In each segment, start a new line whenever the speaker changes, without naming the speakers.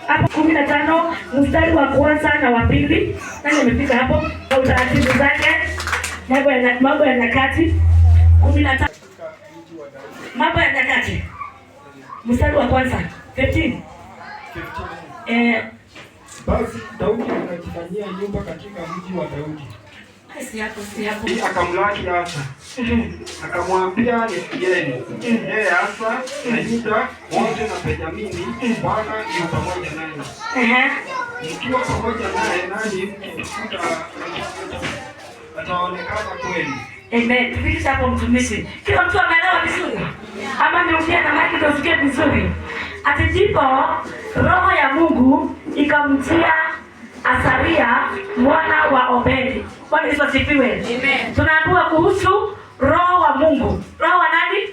Hapo 15 mstari wa kwanza na wa pili. Nani amefika hapo? Kwa utaratibu zake. Mambo ya Nyakati 15. Mambo ya Nyakati. Mstari wa kwanza 15.
Basi Daudi akajifanyia nyumba katika mji wa Daudi.
Si hapo.
Akamlaki Asa. Akamwambia nisikieni. Asa na Yuda wote na Benyamini, Bwana yu pamoja nanyi. Mkiwa pamoja naye nani ataonekana kweli.
Amen. Tufikisha hapo mtumishi. Kila mtu ameelewa vizuri? Ama niongea na maiki ndio usikie vizuri. Ati ndipo roho ya Mungu ikamtia Asaria mwana wa Obedi. Bwana Yesu asifiwe. Amen. Tunaambiwa kuhusu roho wa Mungu. Roho wa nani?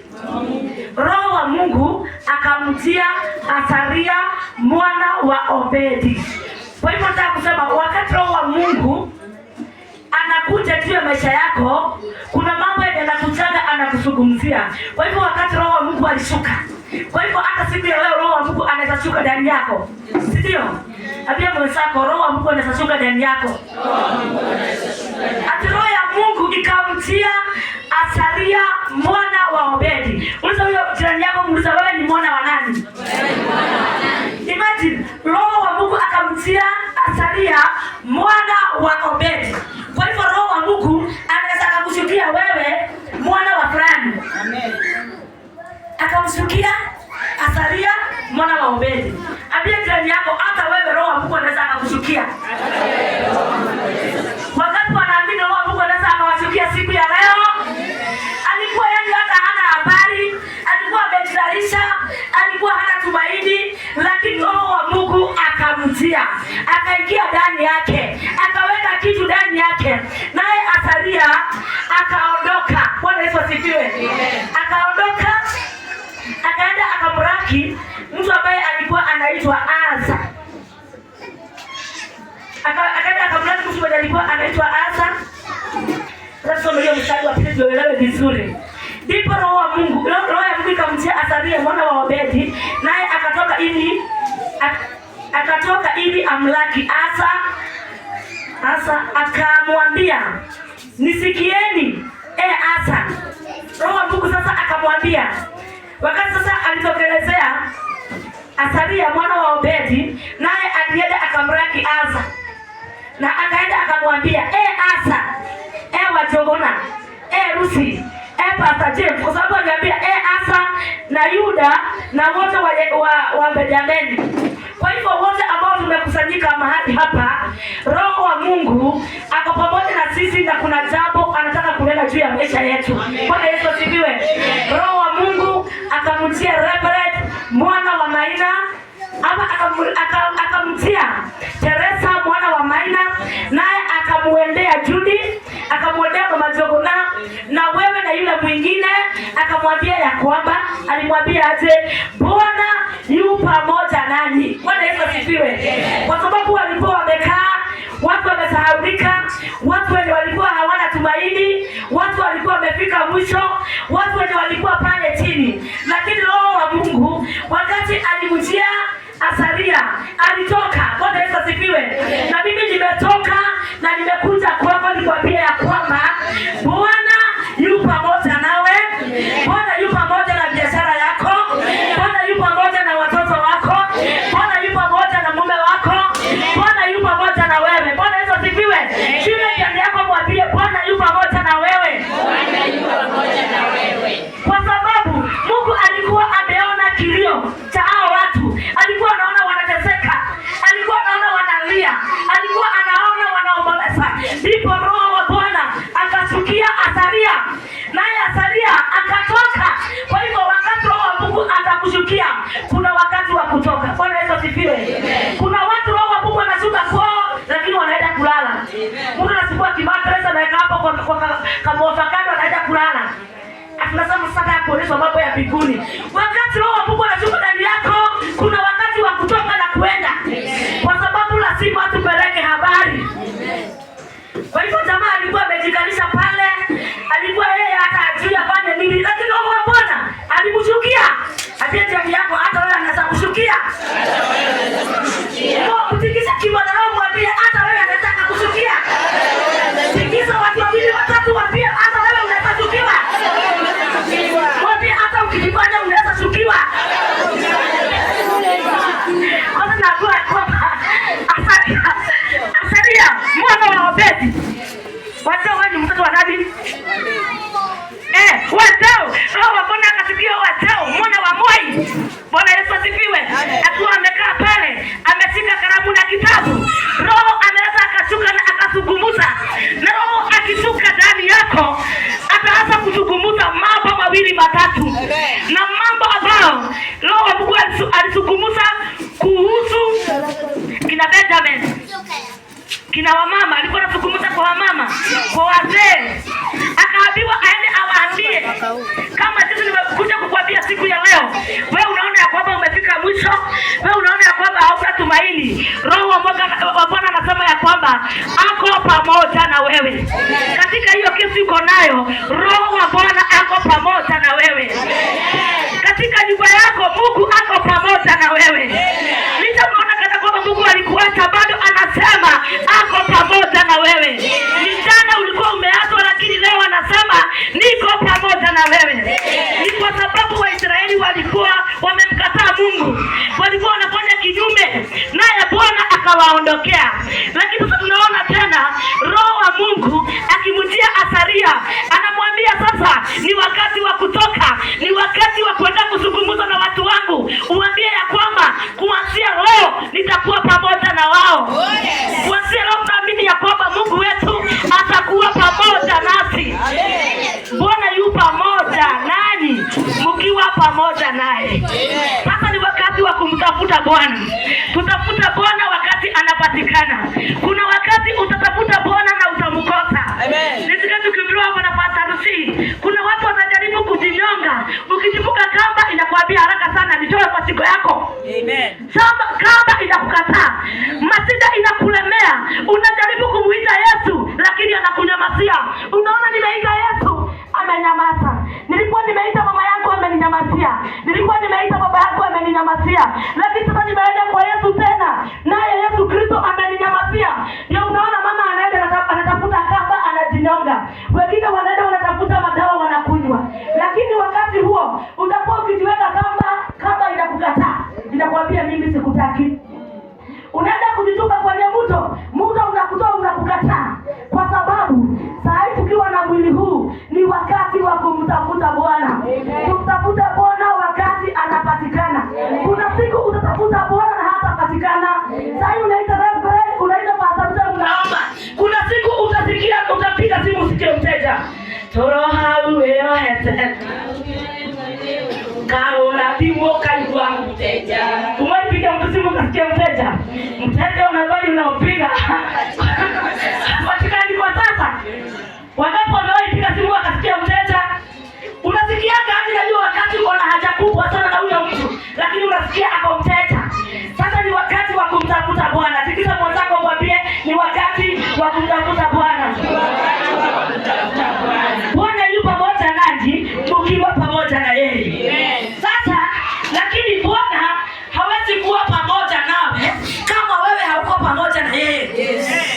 Roho wa Mungu akamtia Asaria mwana wa Obedi. Kwa hivyo nataka kusema wakati roho wa Mungu anakuja juu ya maisha yako, kuna mambo yanakujaga anakusungumzia. Kwa hivyo wakati roho wa Mungu alishuka, kwa hivyo hata siku ya leo roho wa Mungu anaweza shuka ndani yako. Si ndio? Abia mwenzako roho wa Mungu anaweza shuka ndani yako. Ati roho ya Mungu ikamtia Asaria mwana wa Obedi. Unaweza huyo jirani yako muuliza wewe ni mwana wa nani? Imagine roho wa Mungu akamtia Asaria mwana wa Obedi. Kwa hivyo roho wa Mungu anaweza akakushukia wewe mwana wa fulani. Amen. Akamshukia Asaria mwana wa Obedi. Ambia jirani yako hata wewe roho wa Mungu anaweza akakushukia. Wakati wanaamini roho wa Mungu anaweza akawashukia siku ya leo. Alikuwa yani hata hana habari, alikuwa amejidalisha, alikuwa hana tumaini, lakini roho wa Mungu akamtia, akaingia ndani yake, akaweka kitu ndani yake, naye Asaria akaondoka. Bwana Yesu asifiwe. Akaondoka, akaenda akamraki mtu ambaye alikuwa anaitwa Asa. Akaenda akamraki mtu ambaye alikuwa anaitwa Asa. Sasa hiyo mstari wa pili ndio uelewe vizuri. Ndipo roho wa Mungu, roho ya Mungu ikamtia Asaria mwana wa Obedi, naye akatoka ili amlaki Asa. Asa akamwambia, "Nisikieni, Asa." Roho wa Mungu sasa akamwambia. Wakati sasa alitokelezea Asaria mwana wa Obedi, naye alienda akamlaki Asa. Na akaenda akamwambia, Asa, Wajogona, Rusi, Pastor James, kwa sababu aliambia Asa na Yuda na wote wa Benjamini. Kwa hivyo wote ambao tumekusanyika mahali hapa, roho wa Mungu ako pamoja na sisi na kuna jambo anataka kunena juu ya maisha yetu. Bwana Yesu asifiwe. Roho wa Mungu akamtia Reverend mwana wa Maina, ama akamtia Teresa mwana wa Maina, naye akamuendea Judy, akamuendea Mama Jogona, na wewe na yule mwingine, akamwambia ya kwamba alimwambia aje, Bwana yu pamoja nanyi. Bwana Yesu asifiwe. Kwa sababu walikuwa wamekaa, watu wamesahaulika, watu wenye walikuwa hawana tumaini, watu walikuwa wamefika mwisho, watu wenye walikuwa pale chini, lakini roho wa Mungu wakati alimjia Asaria alitoka. Bwana Yesu asifiwe. Na mimi nimetoka na nimekuja kwako nikwambie ya kwamba Bwana yu pamoja nawe. Bwana yu pamoja na biashara yako. Bwana yu pamoja na watoto wako. Bwana yu pamoja na mume wako. Bwana yu pamoja na wewe. Bwana Yesu asifiwe. Shule ndani yako mwambie Bwana yu pamoja na wewe. Bwana yu pamoja na wewe. Kwa sababu Mungu alikuwa ameona kilio cha hao watu. Alikuwa anaona wanateseka. Alikuwa anaona wanalia. Alikuwa anaona wanaomboleza. Ndipo roho wa Bwana akashukia Asaria. Naye Asaria akatoka. Kwa hivyo wakati roho wa Mungu atakushukia, kuna wakati wa kutoka. Bwana Yesu asifiwe. Kuna watu roho wa Mungu anashuka kwao lakini wanaenda kulala. Mungu anachukua kimatresa na weka hapo kwa kamofa kando anaenda kulala. Tunasema sasa ya kuonyesha mambo ya mbinguni. Wakati roho wa Mungu anashuka ndani yako, kuna wakati wa kutoka na kuenda. Kwa sababu lazima tupeleke habari. Kwa hivyo jamaa alikuwa amejikalisha pale, alikuwa yeye hata ajui afanye nini, lakini roho wa Bwana alimshukia. Hata jirani yako hata wewe anaweza kushukia. Tikisa kiwa na roho mwambie hata wewe anataka kuchukia. Tikisa watu wawili watatu waambie hata wewe unaweza chukiwa. Mwambie hata ukijifanya unaweza chukiwa. Kwanza najua kwamba Asaria mwana wa Obedi. Watao wewe ni mtoto wa nani? Watao. Roho wa Bwana akasikia Watao mwana wa Moi. Bwana Yesu asifiwe. Akiwa amekaa pale, ameshika kalamu na kitabu. Roho anaweza akashuka na akazungumza. Na roho akishuka ndani yako, ataanza kuzungumza mambo mawili matatu. Na mambo ambayo Roho wa Mungu alizungumza kuhusu kina Benjamin, kina wamama, alikuwa anazungumza kwa wamama, kwa wazee. Akaambiwa aende awaambie kama sisi nimekuja kukuambia siku ya leo. Wewe unaona ya kwamba umefika mwisho, wewe unaona ya kwamba hauna tumaini. Roho wa Bwana anasema ya kwamba ako pamoja na wewe. Katika hiyo kesi uko nayo, Roho wa Bwana ako pamoja na wewe. Katika nyumba yako Mungu ako pamoja na wewe. Licha unaona kana kwamba Mungu alikuacha, bado anasema ako pamoja na wewe. Ni jana ulikuwa umeachwa, lakini leo anasema niko pamoja na wewe. Ni kwa sababu Waisraeli walikuwa wamemkataa Mungu. Walikuwa wanafanya kinyume, naye Bwana akawaondokea. Lakini sasa tunaona tena Roho wa Mungu akimjia Asaria, anamwambia sasa ni wakati wa kutoka, ni wakati wa kwenda kuzungumza na watu wangu. Uambie ya kwamba kuanzia leo nitakuwa pamoja na wao. Kuanzia leo tunaamini ya kwamba Mungu wetu atakuwa pamoja nasi. Bwana yu pamoja nanyi mkiwa pamoja naye. Sasa ni wakati wa kumtafuta Bwana. Tutafuta Bwana wakati anapatikana. Kuna wakati utatafuta Bwana na utamkosa. Nisika tukiambiwa hapa na Pastor Lucy, kuna watu wanajaribu kujinyonga. Ukijibuka kamba inakuambia haraka sana nitoe kwa siku yako. Amen. Kamba inakukataa. Masida inakulemea. Unajaribu kumuita Yesu lakini anakunyamazia. Unaona nimeita Yesu, amenyamaza. Nilikuwa nimeita mama yangu, ameninyamazia. Nilikuwa nimeita baba yangu, ameninyamazia. Lakini sasa nimeenda kwa Yesu tena, naye Yesu Kristo ameninyamazia. Ndio unaona mama anaenda anatafuta kamba, anajinyonga. Wengine wanaenda wanatafuta madawa, wanakunywa. Lakini wakati huo utakuwa ukijiweka kamba inakukataa. Inakwambia mimi sikutaki. Unaenda kujitupa kwenye mto unakutoa, unakukataa. Kwa sababu saa hii tukiwa na mwili huu ni wakati wa kumtafuta Bwana. Kumtafuta Bwana wakati anapatikana. Kuna siku utatafuta Bwana na hata patikana. Saa hii unaita reverend, unaita pastor, unaomba. Kuna siku utasikia, utapiga simu usikie mteja. Toroha uweo hete. Kaona timo kaigwa mteja. Umepiga simu ukasikia mteja. Mteja unadhani unaopiga. Patikani kwa sasa. Wakati wamepiga simu wakasikia mteja. Unasikia hadi najua wakati uko na haja kubwa sana na huyo mtu, lakini unasikia hapo mteja. Sasa ni wakati wa kumtafuta Bwana. Tikisa mwenzako mwambie ni wakati wa kumtafuta Bwana. Bwana yupo pamoja nanyi mkiwa pamoja na yeye. Sasa lakini Bwana hawezi kuwa pamoja nawe kama wewe hauko pamoja na yeye.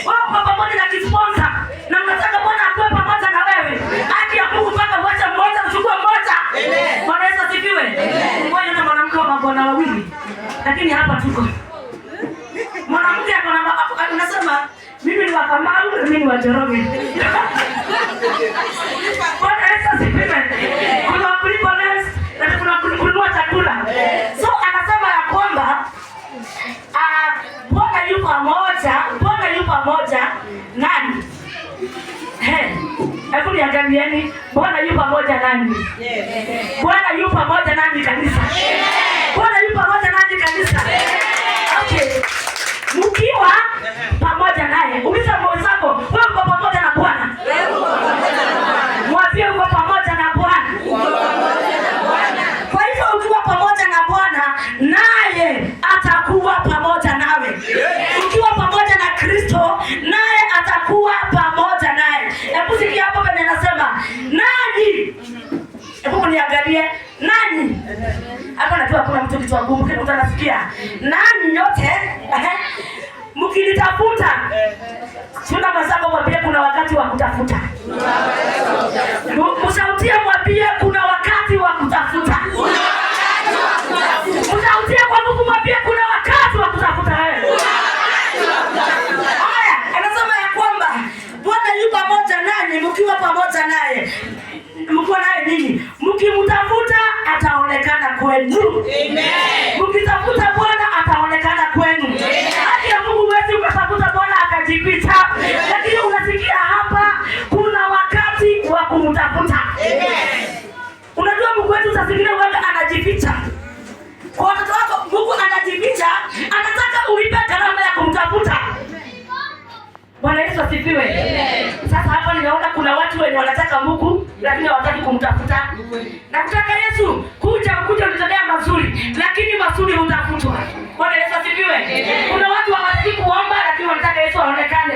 Wewe uko pamoja na kisponsor na unataka Bwana akuwe pamoja na wewe. Haki ya Mungu mpaka uache mmoja uchukue mmoja. Bwana Yesu asifiwe. Wewe na mwanamke wa mabwana wawili. Lakini hapa tuko. Mwanamke unasema mimi ni wa Kamau, mimi ni wa Njoroge. Bwana Yesu asifiwe. Kuna kulipa rent na kuna kununua chakula. So anasema ya kwamba Bwana yu pamoja nani? Hebu niangalieni, Bwana yu pamoja nani? Bwana yu pamoja nani kanisa? Bwana yu pamoja nani kanisa? Okay. Mkiwa pamoja naye, uliza mwenzako, wewe uko pamoja na Bwana? Mwambie uko pamoja na Bwana. Kwa hivyo ukiwa pamoja na Bwana, naye atakuwa pamoja nawe. Ukiwa pamoja na Kristo, naye atakuwa pamoja naye. Hebu sikia hapo penye anasema, nani? Hebu niangalie, nani? Hapa najua Yesu kitu ngumu, mtu anasikia. Nani nyote mkinitafuta, sina mazako mwambie kuna wakati wa kutafuta. Msautie mwambie kuna wakati wa kutafuta. Msautie kwa Mungu mwambie kuna wakati wa kutafuta wewe. Haya, anasema ya kwamba Bwana yu pamoja nanyi mkiwa pamoja naye. Mkiwa naye nini? Mkimtafuta ataonekana kwenu. Amen. Mkitafuta Bwana ataonekana kwenu. Haki ya Mungu wewe ukatafuta Bwana akajificha. Lakini unasikia hapa kuna wakati wa kumtafuta. Amen. Unajua Mungu wetu sasikile wewe anajificha. Kwa watoto wako Mungu anajificha, anataka ulipe gharama ya kumtafuta. Bwana Yesu asifiwe. Sasa hapa ninaona kuna watu wenye wanataka Mungu lakini hawataki kumtafuta. Na kutaka Yesu kuja unitendea mazuri, lakini mazuri hutafutwa. Bwana Yesu asifiwe. Kuna watu hawataki kuomba lakini wanataka Yesu aonekane.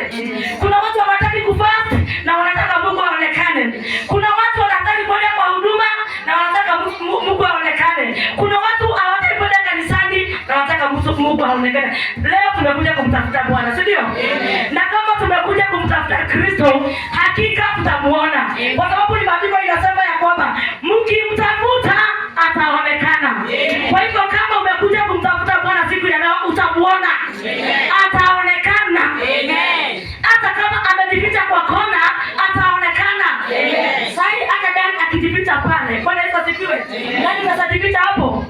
Kuna watu hawataki kufast na wanataka Mungu aonekane. Kuna watu wanataka kwenda kwa huduma na wanataka Mungu aonekane. Kuna watu hawataki kwenda kanisani na wanataka Mungu aonekane. Leo tumekuja kumtafuta Bwana, si ndio? Na kama tumekuja kumtafuta Kristo, hakika tutamuona. Kwa sababu ni maandiko inasema ya kwamba mkimtafuta ataonekana. Kwa hivyo kama umekuja kumtafuta Bwana siku ya leo utamuona. Ataonekana. Hata kama amejificha kwa kona ataonekana. Sasa hata ndani akijificha pale. Bwana Yesu asifiwe. Nani unajificha hapo?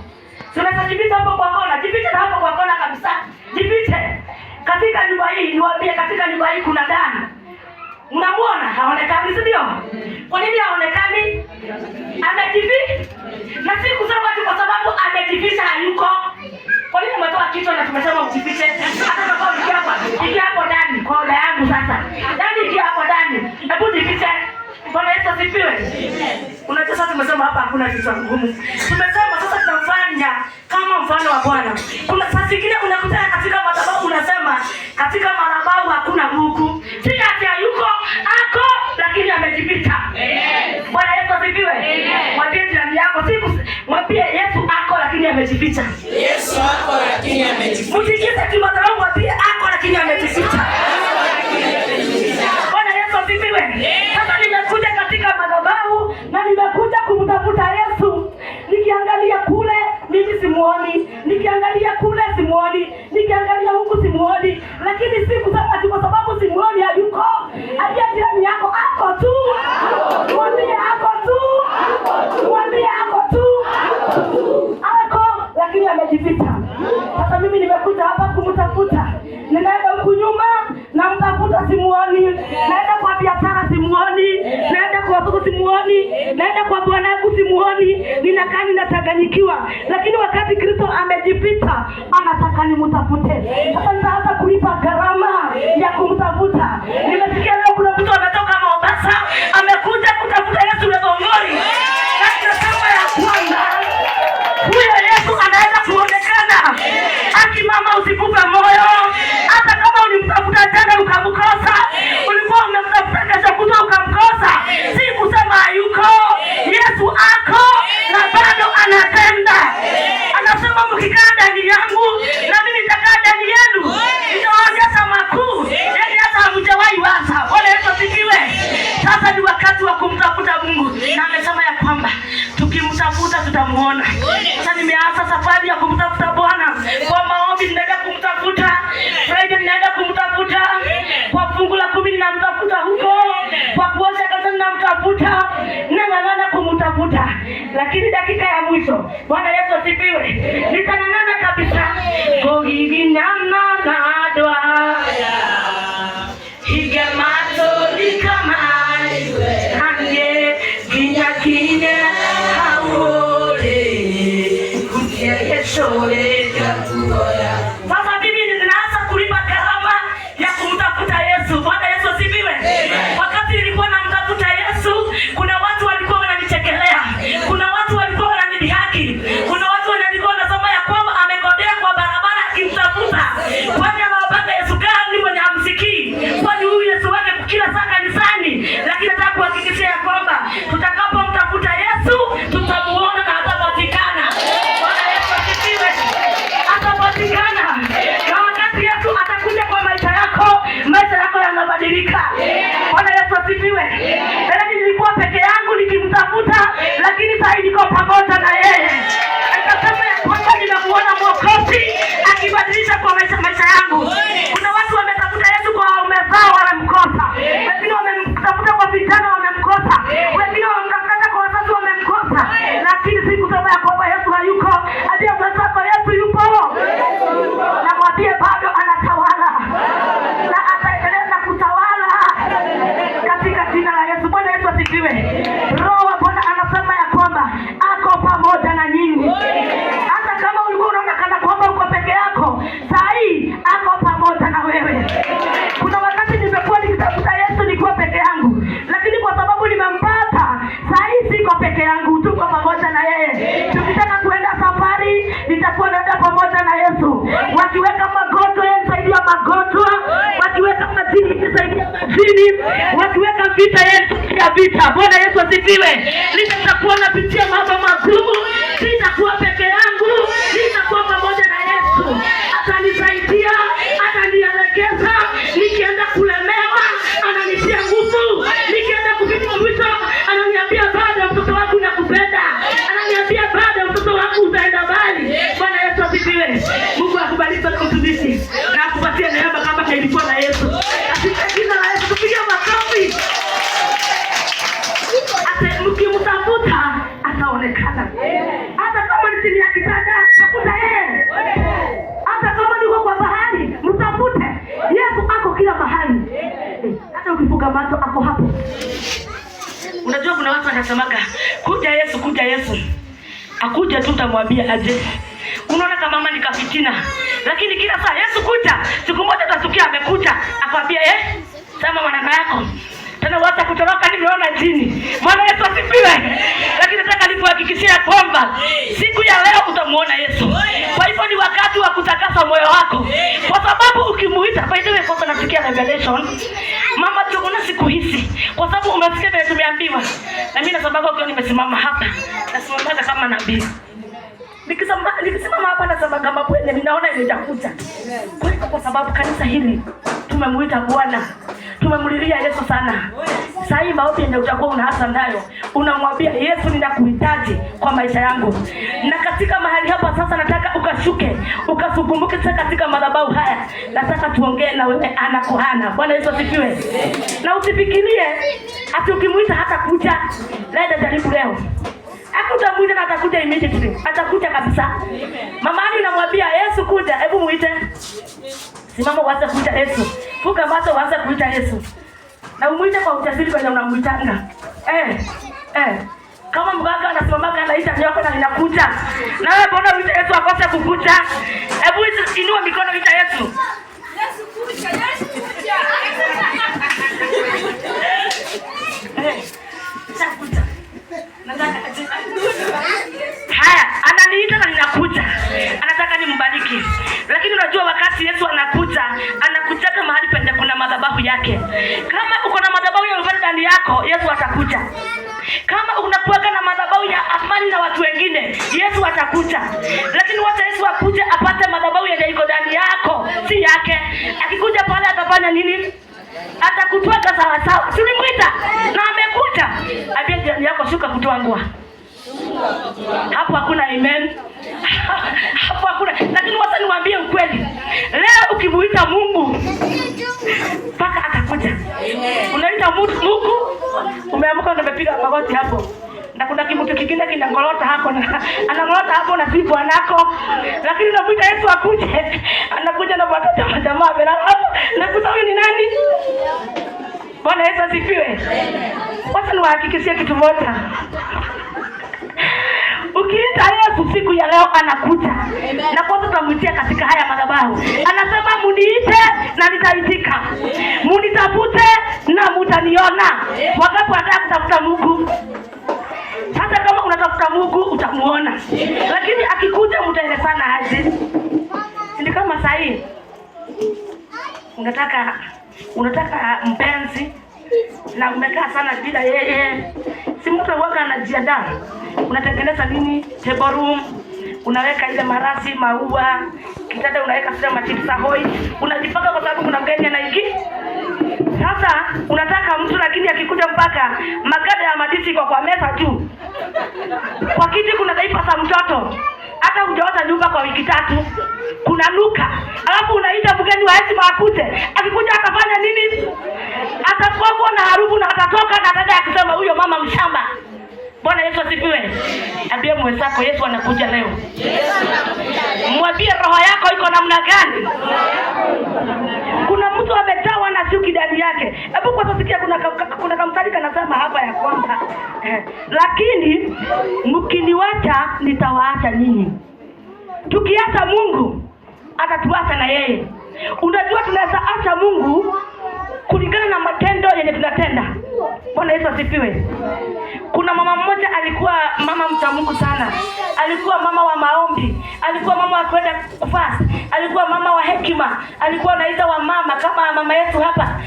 Tunajificha hapo kwa kona. Jifiche hapo kwa kona kabisa. Jifiche. Katika nyumba hii, niwaambie katika nyumba hii kuna Dani. Unamuona? Haonekani, si ndio? Kwa nini haonekani? Amejificha. Na si kusema tu kwa sababu amejificha hayuko. Kwa nini umetoa kichwa na tumesema ujifiche? Hata kama ukiwa hapo ndani, kwa ola yangu sasa. Ndani ikiwa hapo ndani, hebu jifiche. Bwana Yesu asifiwe. Unajua sasa tumesema hapa hakuna kitu ngumu. Tumesema sasa tunafanya kama mfano wa Bwana. Kuna saa nyingine unakutana katika madhabahu unasema katika madhabahu hakuna Mungu. Si ati hayuko, ako lakini amejificha. Bwana Yesu asifiwe. Mwambie jirani yako mwambie Yesu ako lakini amejificha.
Yesu ako lakini amejificha.
Msikize kimadhabahu mwambie ako lakini amejificha. Bwana Yesu asifiwe. Sasa nimekuja katika madhabahu na nimekuja kumtafuta Yesu. Nikiangalia kule mimi simuoni, nikiangalia kule simuoni, nikiangalia huku simuoni, lakini si kusema ati kwa sababu simuoni hayuko. Aliye jirani yako ako tu. Mwambie ako tu. Mwambie ako tu. Ako lakini amejificha. Sasa mimi nimekuja hapa kumtafuta. Ninaenda huku nyuma na mtafuta simuoni. Naenda kwa biashara simuoni. Naenda kwa watoto simuoni. Naenda kwa bwana wangu simuoni. Ninakaa ninatanganyikiwa. Lakini wakati Kristo amejificha, anataka nimtafute. Sasa nitaanza kulipa gharama ya kumtafuta. Nimesikia leo kuna mtu ametoka Mombasa, amekuja kutafuta Yesu Lethongori. Nasema ya kwamba huyo Yesu anaweza kuonekana. Aki mama usikupe moyo. Hata kama ulimtafuta jana ukamkosa, ulikuwa umemtafuta kesho kutwa ukamkosa, si kusema hayuko. Yesu ako na bado anatenda. Anasema mkikaa ndani yangu na mimi nitakaa ndani yenu, nitawaonyesha makuu yaani hata hamjawahi waza. Bwana Yesu asifiwe. Sasa ni wakati wa kumtafuta Mungu, na amesema ya kwamba tukimtafuta tutamuona. Sasa nimeanza safari ya kumtafuta Bwana. Kwa maombi ninaenda kumtafuta, Friday ninaenda kumtafuta, kwa fungu la 10 ninamtafuta huko, kwa kuosha kaza ninamtafuta, nang'ang'ana kumtafuta. Lakini dakika ya mwisho, Bwana Yesu asifiwe, nitang'ang'ana kabisa. Kogiginyana kadwa higamato likamaiwe hange ginyakine haure kutia yesore kakuoya. Sasa mimi ninaanza kulipa gharama ya kumtafuta Yesu. Bwana Yesu asifiwe. Wakati nilikuwa namtafuta Yesu, kuna watu walikuwa wananichekelea, kuna watu walikuwa wananidhihaki, wakiweka magonjwa yasaidia magonjwa, wakiweka majini yasaidia majini, wakiweka vita yasaidia vita. Bwana Yesu asifiwe. Nitakuwa napitia mambo magumu, sitakuwa peke yangu, nitakuwa pamoja na Yesu. Atanisaidia, atanielekeza, nikienda kulemewa ananitia nguvu, nikienda kupita mwisho ananiambia bado mtoto wangu nakupenda, ananiambia bado mtoto wangu utaenda mbali. Bwana Yesu asifiwe. Mungu akubariki sana mtumishi na akupatie neema kama ilikuwa na Yesu. Katika jina la Yesu tupige makofi. Mkimtafuta ataonekana. Hata kama ni chini ya kitanda, tafuta yeye. Hata kama ni kwa bahari, mtafute. Yesu ako kila mahali. Hata ukifunga macho ako hapo. Unajua kuna watu wanasemaga, kuja Yesu, kuja Yesu. Akuja tu utamwambia aje. Unaona kama mama nikafitina. Lakini kila saa Yesu kuja. Siku moja utasikia amekuja, akwambia sema mwanangu yako. Tena wata kutoroka nimeona jini. Bwana Yesu asifiwe. Lakini nataka nikuhakikishia kwamba siku ya leo utamuona Yesu. Kwa hivyo ni wakati wa kutakasa moyo wako. Kwa sababu ukimuita, by the way, kwa sababu nasikia revelation. Mama tunaona siku hizi. Kwa sababu umesikia vile tumeambiwa. Na mimi nasababu ukiwa nimesimama hapa, nasimama kama nabii. Nikisimama hapa nasema kama kweli ninaona imetakuja. Kwa sababu kanisa hili tumemuita Bwana. Tumemlilia Yesu sana. Sasa hii maombi ndio utakuwa unaanza nayo. Unamwambia Yesu, ninakuhitaji kwa maisha yangu. Na katika mahali hapa sasa nataka ukashuke, ukasubumuke sasa katika madhabahu haya. Nataka tuongee na wewe ana kwa ana. Bwana Yesu asifiwe. Na usifikirie ati ukimuita hata kuja. Leo jaribu leo. Hakutakuja na atakuja immediately. Atakuja kabisa. Mama ani unamwambia Yesu kuja, hebu muite. Simama waanze kuita Yesu. Fuka macho waanze kuita Yesu. Na umuite kwa ujasiri kwenye unamuitanga. Kama mganga anasimama anaita nyoka na inakuja. Na wewe mbona uite Yesu akose kukuja? Hebu inua mikono uita Yesu. Yesu kuja, Yesu kuja. Sakuja. Haya, ananiita na ninakuja. Anataka nimbariki. Lakini unajua wakati Yesu anakuja mahali penye kuna madhabahu yake. Kama uko na madhabahu ya upendo ndani yako, Yesu atakuja. Kama unakuwa na madhabahu ya amani na watu wengine, Yesu atakuja. Lakini wacha Yesu akuje apate madhabahu ya iko ndani yako, si yake. Akikuja pale atafanya nini? Atakutweka sawa sawa. Tulimwita na amekuja. Ambia jirani yako shuka kutoa nguo. Hapo hakuna amen. Hapo hakuna. Lakini wacha niwaambie ukweli. Leo ukimuita Mungu mpaka atakuja. Unaita Mungu, umeamka umepiga magoti hapo. Na kuna kitu kingine kinangolota hapo na anangolota hapo na si bwanako. Lakini unamuita Yesu akuje. Anakuja na watoto wa jamaa bila hapo. Na kusema ni nani? Bwana Yesu asifiwe. Wacha niwahakikishie kitu moja. Ukiita Yesu siku ya leo anakuja. Na kwanza tutamwitia katika haya madhabahu. Anasema muniite na nitaitika. Munitafute na mtaniona. Wakati unataka kutafuta Mungu, hata kama unatafuta Mungu utamuona. Lakini akikuja mtaelezana aje? Ndio kama sasa hivi. Unataka mpenzi na umekaa sana bila yeye. Si mtu waka anajiandaa. Unatengeneza nini? Table room. Unaweka ile marasi, maua, kitanda unaweka sasa machipsa hoi. Unajipaka kwa sababu kuna mgeni anaingia. Sasa unataka mtu lakini akikuja mpaka magada ya madisi kwa meza tu. Kwa kiti kuna daipa za mtoto. Hata hujaota nyumba kwa wiki 3. Kuna nuka. Alafu unaita mgeni wa heshima akuje. Akikuja atafanya nini? Atakuwa na harufu na atatoka na dada akisema huyo mama mshamba. Bwana Yesu asifiwe. Ambie mwenzako Yesu anakuja leo. Mwambie roho yako iko namna gani? Kuna mtu ametawa na chuki ndani yake. Hebu kwa kusikia kuna kamsali kanasema hapa ya kwamba lakini mkiniwacha nitawaacha nyinyi. Tukiacha Mungu atatuacha na yeye. Unajua tunaweza acha Mungu kulingana na matendo yenye tunatenda. Bwana Yesu asifiwe. Kuna mama mmoja alikuwa mama mcha Mungu sana. Alikuwa mama wa maombi. Alikuwa mama wa kwenda kufast. Alikuwa mama nyuma alikuwa anaita wamama kama mama yetu hapa,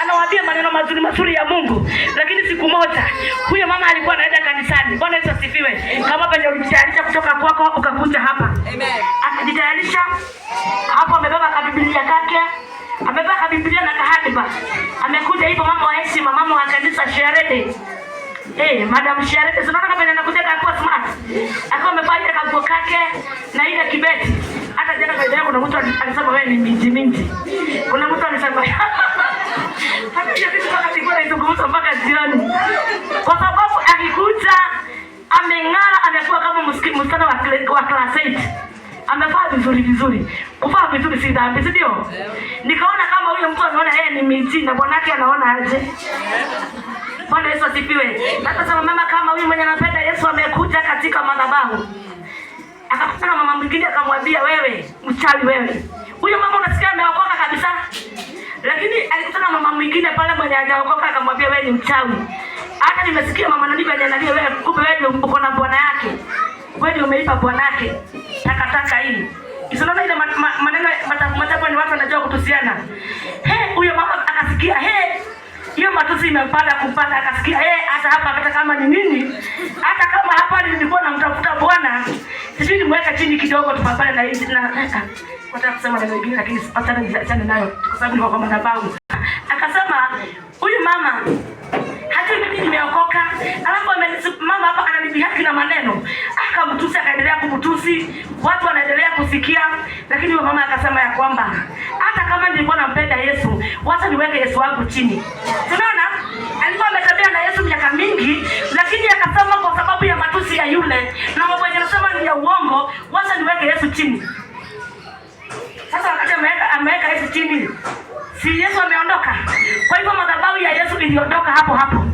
anawaambia maneno mazuri ya Mungu. Lakini siku moja huyo mama alikuwa anaenda kanisani. Bwana Yesu asifiwe. Kama penye ulijitayarisha kutoka kwako ukakuja hapa. Amen. Akajitayarisha hapo, amebeba Biblia yake, amebeba Biblia na kahadiba. Amekuja hivyo mama wa heshima, mama wa kanisa Sharede. Madam Sharede, unaona kama anakuja kwa smart. Akawa amevaa ile kaguo kake na ile kibeti. Hata jana kwa jana kuna mtu alisema wewe ni minji. Kuna mtu alisema hata hiyo kitu wakati kwa izungumza mpaka jioni. Kwa sababu akikuja ameng'ara, amekuwa kama msichana wa class 8. Amevaa vizuri. Kuvaa vizuri si dhambi, si ndio? Nikaona kama huyo mtu anaona yeye ni minji na bwanake anaona aje. Bwana Yesu asifiwe. Hata sasa mama kama huyu mwenye anapenda Yesu amekuja katika madhabahu. Akakutana mama mwingine akamwambia, wewe mchawi wewe. Huyo mama unasikia ameokoka kabisa. Lakini alikutana mama mwingine pale mwenye hajaokoka akamwambia, wewe ni mchawi. Hata nimesikia mama nani ananiambia, wewe kumbe wewe uko na bwana yake. Wewe umeipa bwana yake takataka hii. Usiona ile maneno matapo ni watu wanajua kutusiana. Huyo mama akasikia hiyo matusi imempanda kupanda, akasikia hata hapa kama ni nini, hata kama hapa nilikuwa namtafuta bwana, sisi nimweka chini kidogo tupambane na hizi na nataka kusema neno lingine lakini sipatana niachane nayo kwa sababu niko kwa madhabahu. Akasema huyu mama hata mimi nimeokoka, alafu mama hapa ananibihaki na maneno, akamtusi, akaendelea kumtusi, watu wanaendelea kusikia. Lakini huyo mama akasema ya kwamba hata kama nilikuwa nampenda Yesu, wacha niweke Yesu wangu chini. Unaona? Alikuwa ametembea na Yesu miaka mingi, lakini akasema kwa sababu ya matusi ya yule na mambo yanasema ni ya uongo, wacha niweke Yesu chini. Sasa wakati ameweka Yesu chini, si Yesu ameondoka. Kwa hivyo madhabahu ya Yesu iliondoka hapo.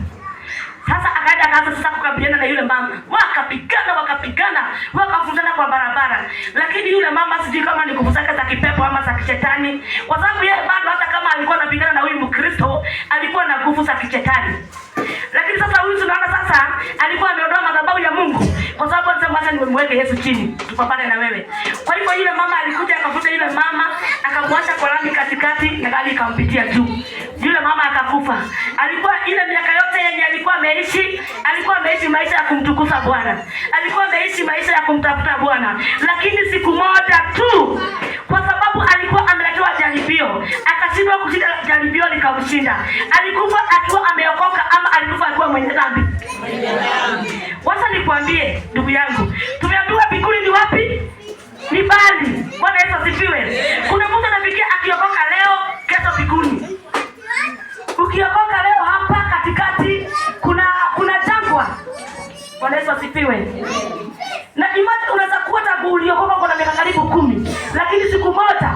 Sasa akaanza sasa kukabiliana na yule mama. Wakapigana, wakafundana kwa barabara. Lakini yule mama sijui kama ni nguvu zake za kipepo ama za kishetani, kwa sababu yeye bado hata kama alikuwa anapigana na huyu Mkristo, alikuwa na nguvu za kishetani. Lakini sasa huyu tunaona sasa alikuwa ameondoa madhabahu ya Mungu, kwa sababu alisema acha nimweke Yesu chini, tupambane na wewe. Kwa hivyo yule mama alikuja akafuta yule mama, akamwacha kwa lami katikati na gari ikampitia juu. Yule mama akakufa. Alikuwa ile miaka yote yenye alikuwa ameishi maisha ya kumtukuza Bwana. Alikuwa ameishi maisha ya kumtafuta Bwana. Lakini siku moja tu, kwa sababu alikuwa ameletewa jaribio, akashindwa kushinda jaribio likamshinda. Alikufa akiwa ameokoka ama alikufa akiwa mwenye dhambi? Wacha nikwambie ndugu yangu, tumeambiwa mbinguni ni wapi? Ni mbali. Bwana Yesu asifiwe. Kuna mtu anafikia akiokoka leo, kesho mbinguni. Ukiokoka leo hapa katikati kuna jangwa. Bwana Yesu asifiwe. Na imani unaweza kuwa tangu uliokoka kwa miaka karibu 10, lakini siku moja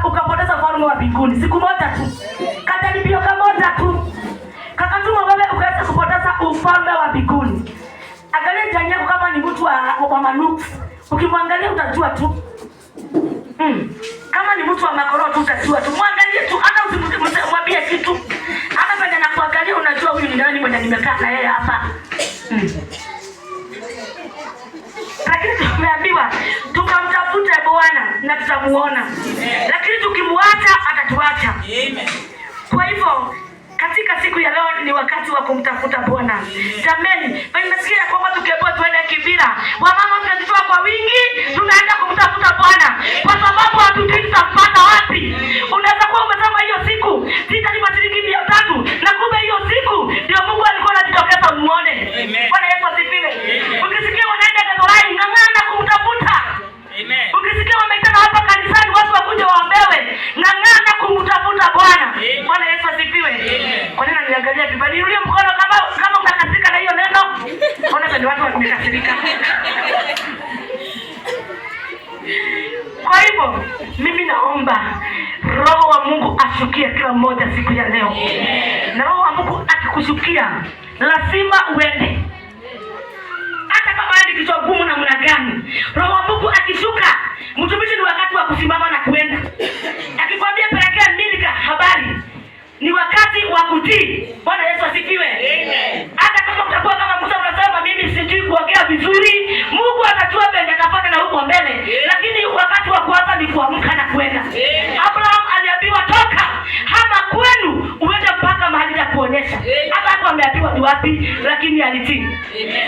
ukapoteza ufalme wa mbinguni. Siku moja tu. Kajaribio kamoja tu. Kakatuma wewe ukaweza kupoteza ufalme wa mbinguni. Angalia jirani yako kama ni mtu wa manuks. Ukimwangalia utajua tu. Kama ni mtu wa makoro tu utajua tu. Mwangalie tu, hata usimwambie kitu. Hata pale anakuangalia unajua huyu ni nani mwenye nimekaa na yeye hapa. Lakini tumeambiwa tukamtafute Bwana na tutamuona. Lakini tukimwacha atatuacha. Kwa hivyo katika siku ya leo ni wakati wa kumtafuta Bwana. Jameni, nimesikia kwamba tukiambiwa tuende Kibira, wamama tunajitoa kwa wingi, tunaenda kumtafuta Bwana. Kwa sababu hatujui tutapata wapi. Unaweza kuwa umesema hiyo siku sitalipa shilingi 300, na kumbe hiyo siku ndio Mungu alikuwa anajitokeza muone. Bwana Yesu asifiwe. Ukisikia wanaenda Gazorai, ng'ang'ana kumtafuta. Ukisikia wameitana hapa kanisani watu wakuje waombewe, ng'ang'ana kumtafuta Bwana. Bwana Yesu asifiwe. Kwa nini unaniangalia vibaya? Niulie mkono kama unakasirika na hiyo neno. Ona bado watu wamekasirika. Kwa hivyo mimi naomba Roho wa Mungu ashukie kila mmoja siku ya leo. Na Roho wa Mungu akikushukia, lazima uende. Hata kama ni kichwa gumu na mna gani, Roho wa Mungu akishuka, mtumishi ni wakati wa kusimama na kuenda. Akikwambia pelekea Milika habari, ni wakati wa kutii. Bwana Yesu asifiwe. Hata kama utakuwa kama Musa unasema mimi sijui kuongea vizuri, Mungu atajua venye atafanya na huko mbele. Lakini wakati wa kuanza ni kuamka. lakini alitii.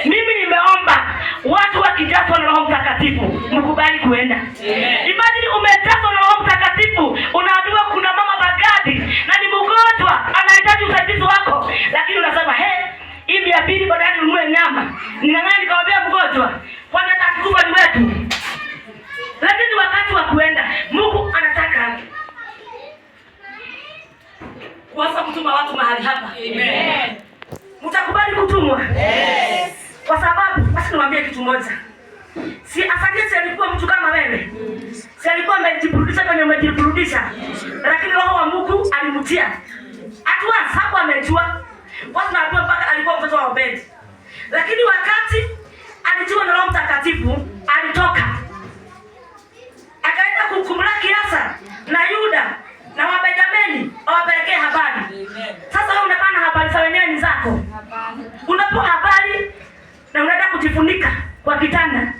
Mimi nimeomba watu wakijazwa na Roho Mtakatifu mkubali kuenda. Imagine umejazwa na Roho Mtakatifu, unaambiwa kuna mama Bagadi na ni mgonjwa anahitaji usaidizi wako, lakini unasema hii 200 baadaye ninunue nyama. Ninang'ani nikamwambia mgonjwa, kwani atakufa ni wetu. Lakini wakati wa kuenda, Mungu anataka kuwasa kutuma watu mahali hapa. Amen. Mtakubali kutumwa? Yes. Kwa sababu basi niwaambie kitu moja. Si Asante alikuwa mtu kama wewe. Si alikuwa amejiburudisha kwenye umejiburudisha. Lakini Roho wa Mungu alimtia. Hatua hapo amejua. Watu naambiwa mpaka alikuwa mtoto wa Obedi. Lakini wakati alijua na Roho Mtakatifu, alitoka. Akaenda kumlaki Asa na Yuda na Wabenjamini awapelekee habari. Sasa wewe unakaa na habari za wenyewe ni zako. Unapo habari na unaenda kujifunika kwa kitanda.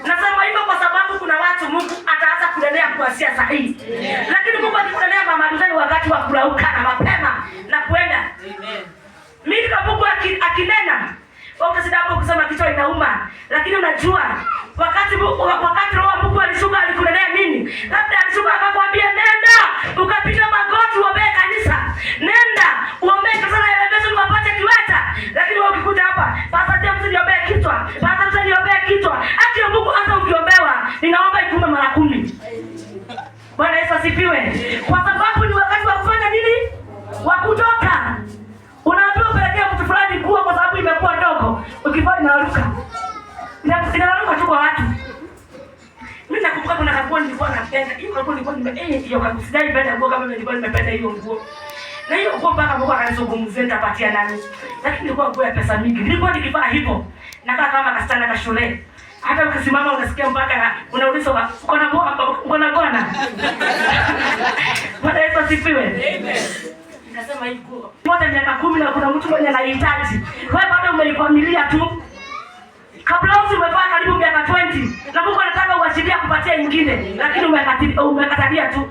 Nasema hivyo kwa sababu kuna watu Mungu ataanza kuendelea kuwasia sahihi. Lakini Mungu akikuendelea mama duzani wakati wa kulauka na mapema na kwenda. Mimi kama Mungu akinena, utasida hapo kusema kichwa inauma, lakini unajua wakati Roho wa Mungu alishuka alikunenea nini? Labda alishuka akakwambia nenda ukapiga magoti uombee kanisa. Nenda uombee kanisa na elevation wapate kiweta. Lakini wewe ukikuja hapa, Pastor James niombee kichwa. Pastor James niombee kichwa. Haki ya Mungu hata ukiombewa, ninaomba ikume mara 10. Bwana Yesu asifiwe. Kwa sababu ni wakati wa kufanya nini? Wa kutoka. Unaambiwa upelekea mtu fulani nguo kwa sababu imekuwa ndogo. Ukifanya inaruka. Inaruka tu kwa watu. Mimi nakumbuka kuna nguo nilikuwa napenda. Hiyo nguo nilikuwa hiyo kabisa. Sijaipenda nguo kama nilikuwa nimependa hiyo nguo. Na hiyo nguo mpaka Mungu akanizungumzia nitapatia nani. Lakini nilikuwa nguo ya pesa mingi. Nilikuwa nikivaa hivyo. Nakaa kama kasichana ka shule. Hata ukisimama unasikia mpaka unaulizwa uko na bwana. Bwana Yesu asifiwe. Amen. Nasema hivi moja miaka 10 na kuna mtu mwenye anahitaji. Wewe bado umeifamilia tu. Kabla umefanya karibu miaka 20 na Mungu anataka uachilie kupatia nyingine, lakini umekatalia tu.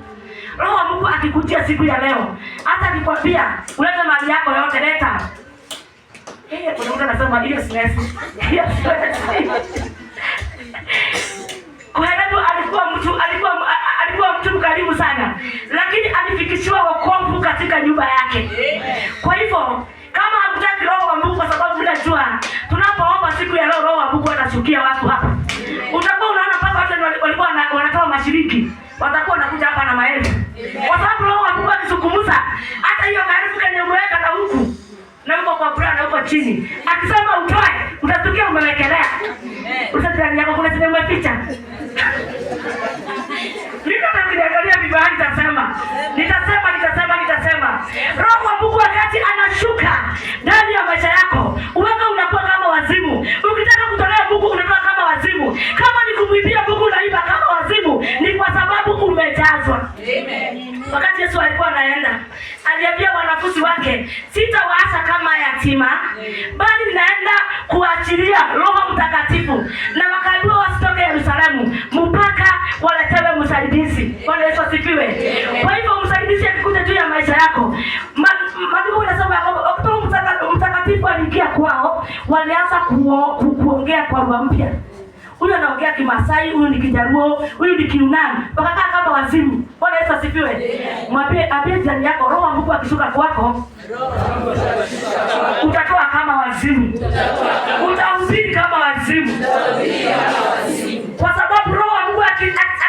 Roho wa Mungu akikujia siku ya leo, hata akikwambia ulete mali yako yote leta. Kuna mtu anasema hiyo siwezi. Kwa hiyo alikuwa mtu mkarimu sana, lakini alifikishiwa wokovu katika nyumba yake. Kwa hivyo kama hakutaki Roho wa Mungu, kwa sababu mnajua tunapoomba siku ya leo Roho wa Mungu anashukia watu hapa. Utakuwa unaona mpaka watu walikuwa wanatoa mashiriki, watakuwa wanakuja hapa na maelfu. Kwa sababu Roho wa Mungu akizungumza, hata hiyo karibu kwenye umeweka na huku na huko kwa brand huko chini, akisema utoe, utatukia umewekelea. Usajani yako kuna sema umeficha. Nitaangalia Biblia nitasema. Roho wa Mungu wakati anashuka ndani ya maisha yako, uweka unakuwa kama wazimu. Ukitaka kutolea Mungu unakuwa kama wazimu. Kama ni kumwibia Mungu unaiba kama wazimu, ni kwa sababu umejazwa. Amen. Wakati Yesu alikuwa anaenda, aliambia wanafunzi wake, sitawaasa kama yatima, bali naenda kuachilia Roho Mtakatifu. Na wakaambiwa wasitoke Yerusalemu mpaka waletewe msaidizi. Bwana Yesu asifiwe. Kwa hivyo msaidizi akikuja juu ya maisha yako, Mungu anasema Roho Mtakatifu aliingia kwao, walianza kuongea kwa lugha mpya. Huyu anaongea Kimasai, huyu ni Kijaruo, huyu ni Kiunani. Wakakaa kama wazimu. Bwana Yesu asifiwe. Mwambie jirani yako, Roho wa Mungu akishuka kwako, utatoa kama wazimu. Utahubiri kama wazimu. Kwa sababu Roho wa Mungu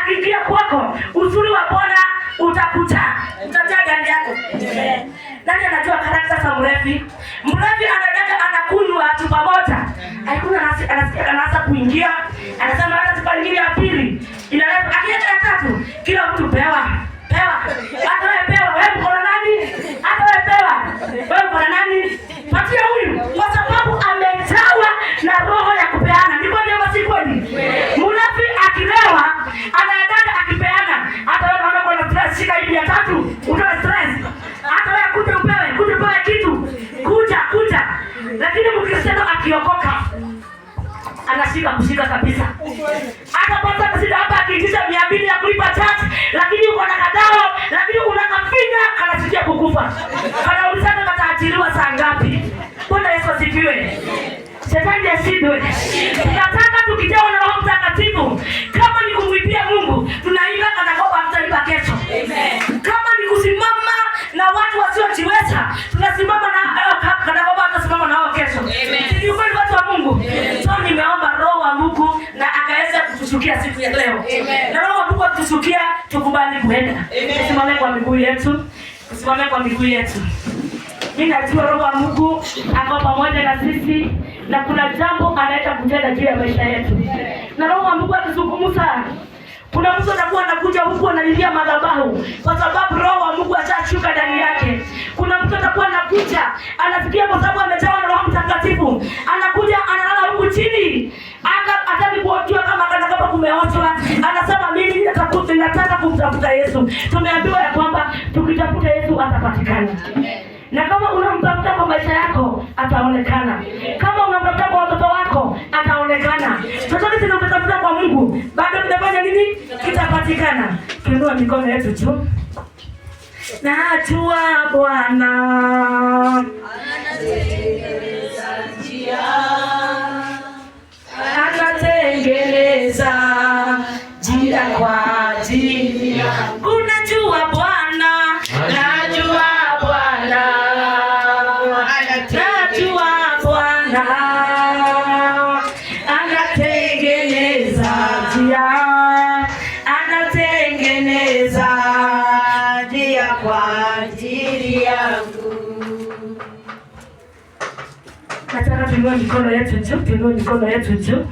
akiingia kwako, uzuri wa Bwana utakuta. Utajaa ndani yako. Nani anajua karakta za mlevi? Mlevi anakunywa chupa moja. Haikuwa anaanza kuingia. Anasema hata chupa nyingine ya pili. Inaleta akienda ya 3, kila mtu pewa. Hata wewe pewa, wewe mkono nani? Hata wewe pewa. Wewe mkono nani? Patia huyu. Kwa sababu amejawa na roho ya kupeana. Ni kweli ama si kweli? Mlevi akilewa, anaenda akipeana. Hata wewe unaona kuna stress shika hivi ya 3, utoe stress. Hata wewe kuja upewe kitu. Kuja. Lakini Mkristo akiokoka kushika kabisa. Hata pata kusida hapa akiitisha 200 ya kulipa church, lakini uko na kadao, lakini unakafinya kanasikia kukufa. Kanauliza kataachiliwa saa ngapi? Bwana ametushukia siku ya leo.
Amen.
Na Roho wa Mungu akitushukia tukubali kuenda.
Amen.
Tusimame kwa miguu yetu. Tusimame kwa miguu yetu. Mimi najua Roho wa Mungu ako pamoja na sisi na kuna jambo anaenda kutenda juu ya maisha yetu. Na Roho wa Mungu akizungumza, kuna mtu atakuwa anakuja huku analilia madhabahu kwa sababu Roho wa Mungu atashuka ndani yake. Kuna mtu atakuwa anakuja anasikia kwa sababu amejawa na Roho Mtakatifu. Anakuja analala huku chini. Hataki kuojua kama kama kumeoshwa. Anasema mimi nataka kumtafuta Yesu. Tumeambiwa ya kwamba tukitafuta Yesu atapatikana. Na kama unamtafuta kwa maisha yako ataonekana. Kama unamtafuta kwa watoto wako ataonekana. Chochote tunachokitafuta kwa Mungu bado kitafanya nini? Kitapatikana. Tuinue mikono yetu juu. Najua Bwana anatengeneza njia. Anatengeneza njia kwa ajili yangu. Najua Bwana, najua Bwana, najua Bwana anatengeneza njia, anatengeneza njia kwa ajili yangu. Nataka tuinue mikono yetu juu, tuinue mikono yetu juu.